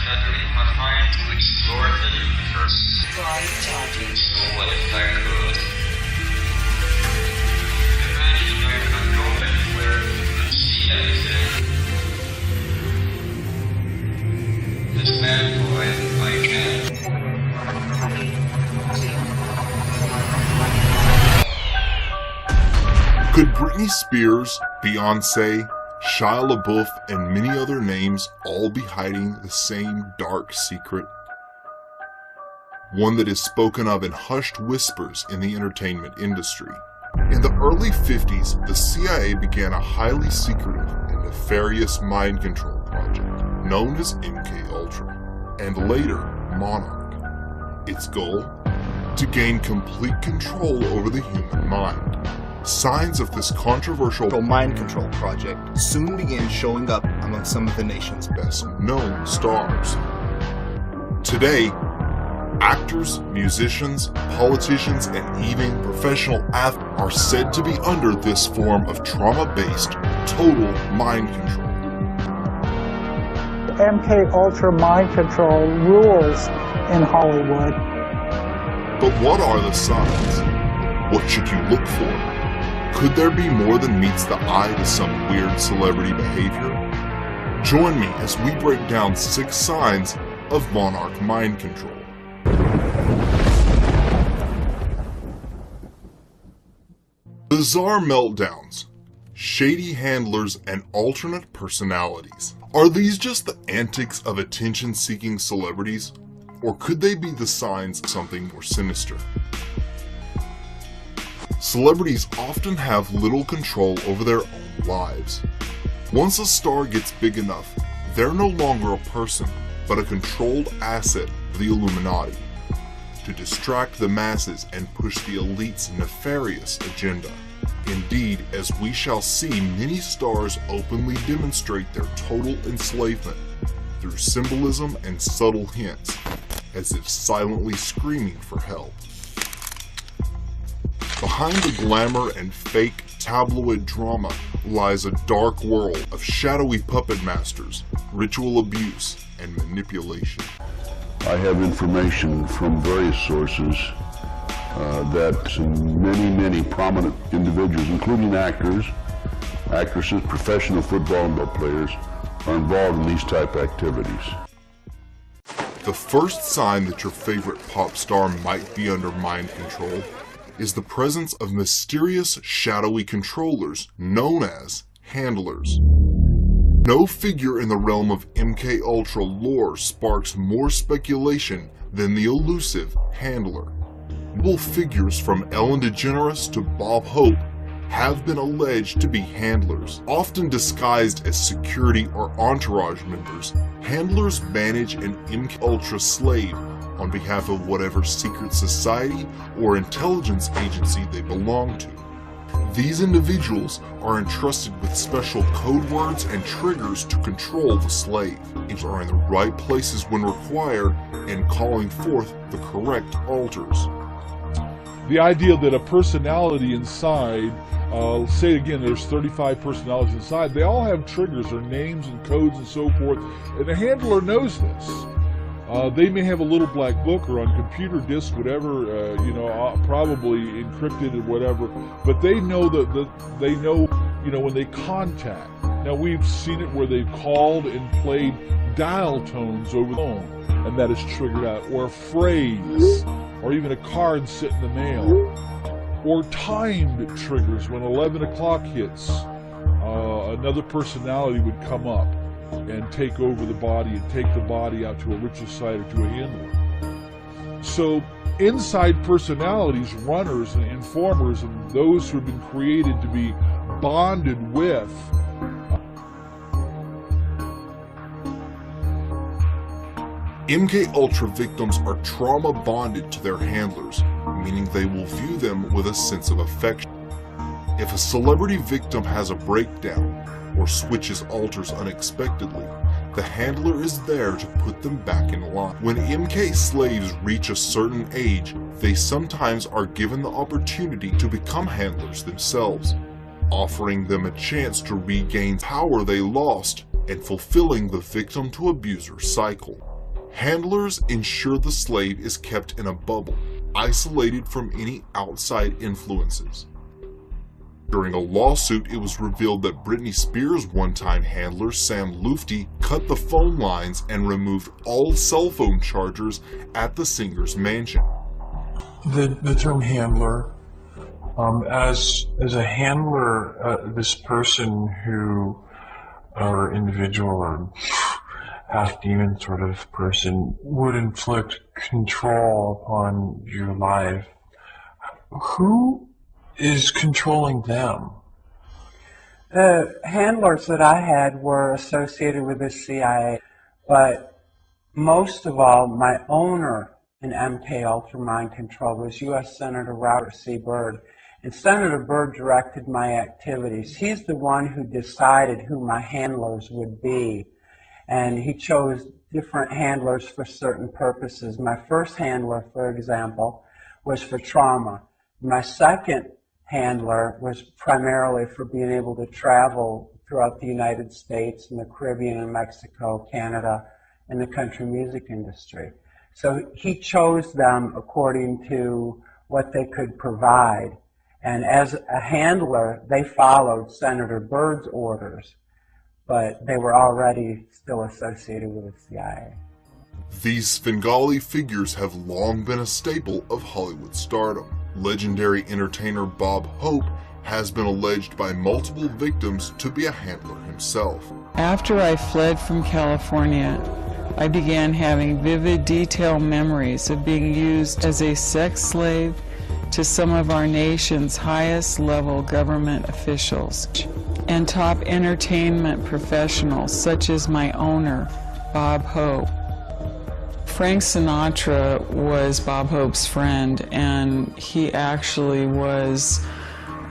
definitely my mind to explore the universe. So what if I could? Imagine I could go anywhere and see everything. This bad boy, I can. Could Britney Spears, Beyonce, Shia LaBeouf, and many other names all be hiding the same dark secret? One that is spoken of in hushed whispers in the entertainment industry. In the early 50s, the CIA began a highly secretive and nefarious mind control project known as MKUltra, and later Monarch. Its goal? To gain complete control over the human mind. Signs of this controversial mind control project soon began showing up among some of the nation's best known stars. Today, actors, musicians, politicians, and even professional athletes are said to be under this form of trauma-based total mind control. MKUltra mind control rules in Hollywood. But what are the signs? What should you look for? Could there be more than meets the eye to some weird celebrity behavior? Join me as we break down 6 signs of Monarch mind control. Bizarre meltdowns, shady handlers, and alternate personalities. Are these just the antics of attention-seeking celebrities? Or could they be the signs of something more sinister? Celebrities often have little control over their own lives. Once a star gets big enough, they're no longer a person, but a controlled asset of the Illuminati, to distract the masses and push the elite's nefarious agenda. Indeed, as we shall see, many stars openly demonstrate their total enslavement through symbolism and subtle hints, as if silently screaming for help. Behind the glamour and fake tabloid drama lies a dark world of shadowy puppet masters, ritual abuse, and manipulation. I have information from various sources that many prominent individuals, including actors, actresses, professional football and ball players, are involved in these type of activities. The first sign that your favorite pop star might be under mind control is the presence of mysterious shadowy controllers known as handlers. No figure in the realm of MKUltra lore sparks more speculation than the elusive handler. Notable figures from Ellen DeGeneres to Bob Hope have been alleged to be handlers. Often disguised as security or entourage members, handlers manage an MKUltra slave on behalf of whatever secret society or intelligence agency they belong to. These individuals are entrusted with special code words and triggers to control the slave. They are in the right places when required and calling forth the correct alters. The idea that a personality inside, say again, there's 35 personalities inside, they all have triggers or names and codes and so forth, and a handler knows this. They may have a little black book or on computer disk, whatever, probably encrypted or whatever, but they know they know, when they contact. Now we've seen it where they've called and played dial tones over the phone, and that is triggered out, or a phrase, or even a card sent in the mail, or timed triggers. When 11 o'clock hits, another personality would come up and take over the body and take the body out to a ritual site or to a handler. So inside personalities, runners and informers, and those who have been created to be bonded with MKUltra victims are trauma bonded to their handlers, meaning they will view them with a sense of affection. If a celebrity victim has a breakdown or switches alters unexpectedly, the handler is there to put them back in line. When MK slaves reach a certain age, they sometimes are given the opportunity to become handlers themselves, offering them a chance to regain power they lost and fulfilling the victim-to-abuser cycle. Handlers ensure the slave is kept in a bubble, isolated from any outside influences. During a lawsuit, it was revealed that Britney Spears' one-time handler, Sam Lufty, cut the phone lines and removed all cell phone chargers at the singer's mansion. The term handler, as a handler, this person who, or individual or half-demon sort of person, would inflict control upon your life. Who is controlling them? The handlers that I had were associated with the CIA, but most of all, my owner in MK Ultra Mind Control was U.S. Senator Robert C. Byrd. And Senator Byrd directed my activities. He's the one who decided who my handlers would be. And he chose different handlers for certain purposes. My first handler, for example, was for trauma. My second handler was primarily for being able to travel throughout the United States and the Caribbean and Mexico, Canada, and the country music industry. So he chose them according to what they could provide. And as a handler, they followed Senator Byrd's orders, but they were already still associated with the CIA. These Svengali figures have long been a staple of Hollywood stardom. Legendary entertainer Bob Hope has been alleged by multiple victims to be a handler himself. After I fled from California, I began having vivid, detailed memories of being used as a sex slave to some of our nation's highest level government officials and top entertainment professionals such as my owner, Bob Hope. Frank Sinatra was Bob Hope's friend, and he actually was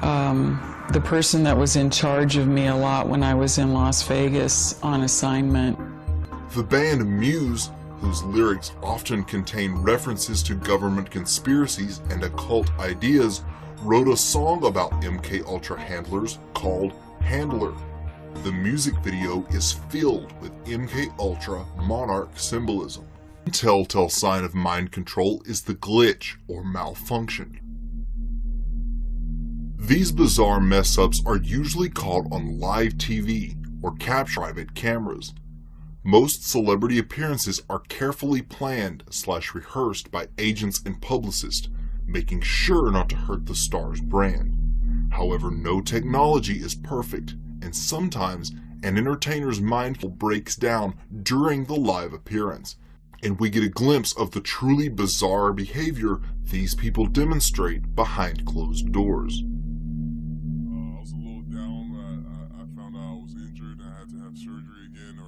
the person that was in charge of me a lot when I was in Las Vegas on assignment. The band Muse, whose lyrics often contain references to government conspiracies and occult ideas, wrote a song about MK Ultra handlers called Handler. The music video is filled with MK Ultra monarch symbolism. One telltale sign of mind control is the glitch or malfunction. These bizarre mess-ups are usually caught on live TV or captured by private cameras. Most celebrity appearances are carefully planned / rehearsed by agents and publicists, making sure not to hurt the star's brand. However, no technology is perfect, and sometimes an entertainer's mind breaks down during the live appearance, and we get a glimpse of the truly bizarre behavior these people demonstrate behind closed doors. I was a little down. I found out I was injured and I had to have surgery again, or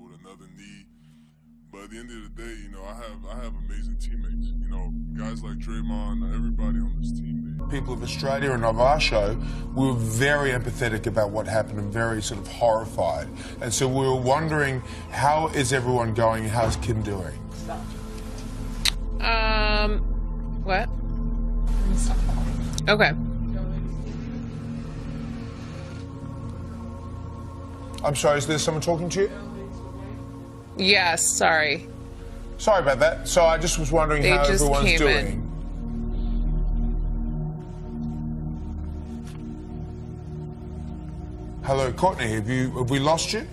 with another knee. But at the end of the day, I have amazing teammates. Guys like Draymond, everybody on this team. People of Australia and of our show were very empathetic about what happened and very sort of horrified. And so we were wondering, how is everyone going? How's Kim doing? What? Okay. I'm sorry, is there someone talking to you? Yes, sorry. Sorry about that. So I just was wondering how everyone's doing. Hello, Courtney, have we lost you?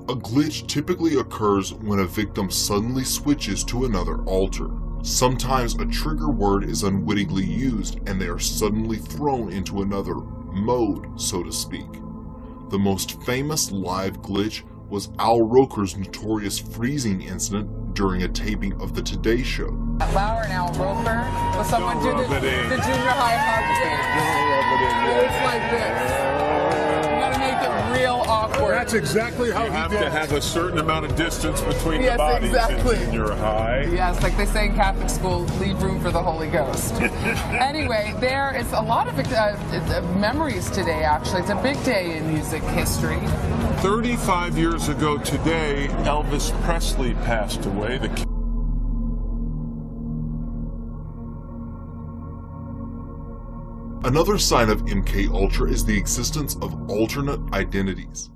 A glitch typically occurs when a victim suddenly switches to another alter. Sometimes a trigger word is unwittingly used and they are suddenly thrown into another mode, so to speak. The most famous live glitch was Al Roker's notorious freezing incident during a taping of the Today Show. Lauer and Al Roker, will someone do the junior high hug thing? It's like this. Real awkward. That's exactly how you have to have a certain amount of distance between the bodies exactly. in junior high. Yes, like they say in Catholic school, leave room for the Holy Ghost. Anyway, there is a lot of memories today, actually. It's a big day in music history. 35 years ago today, Elvis Presley passed away. Another sign of MK Ultra is the existence of alternate identities.